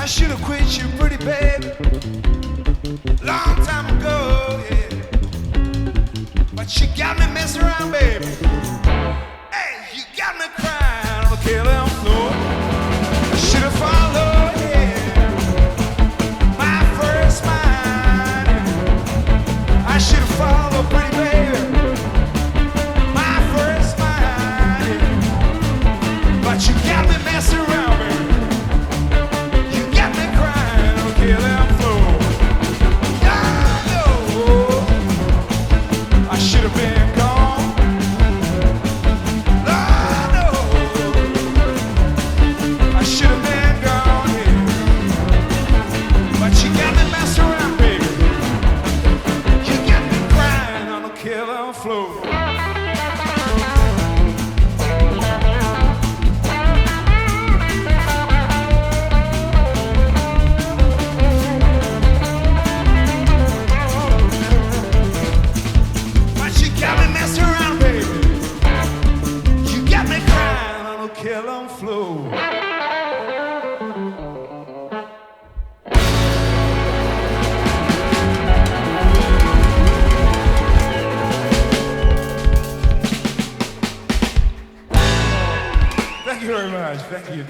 I should have quit you, pretty baby, long time ago, yeah. But you got me messing around, baby. Hey, you got me crying on the KLM floor. I should have followed, yeah, my first mind. I should have followed, pretty baby, my first mind. But you got me messing around, baby. You got me crying on the KLM floor. Yeah, no, I should have been gone. Lord, no, I should have been gone, yeah. But you got me messing around, baby. You got me crying on the KLM floor. But you got me messing around, baby. You got me crying on the KLM floor. Thank you very much. Thank you.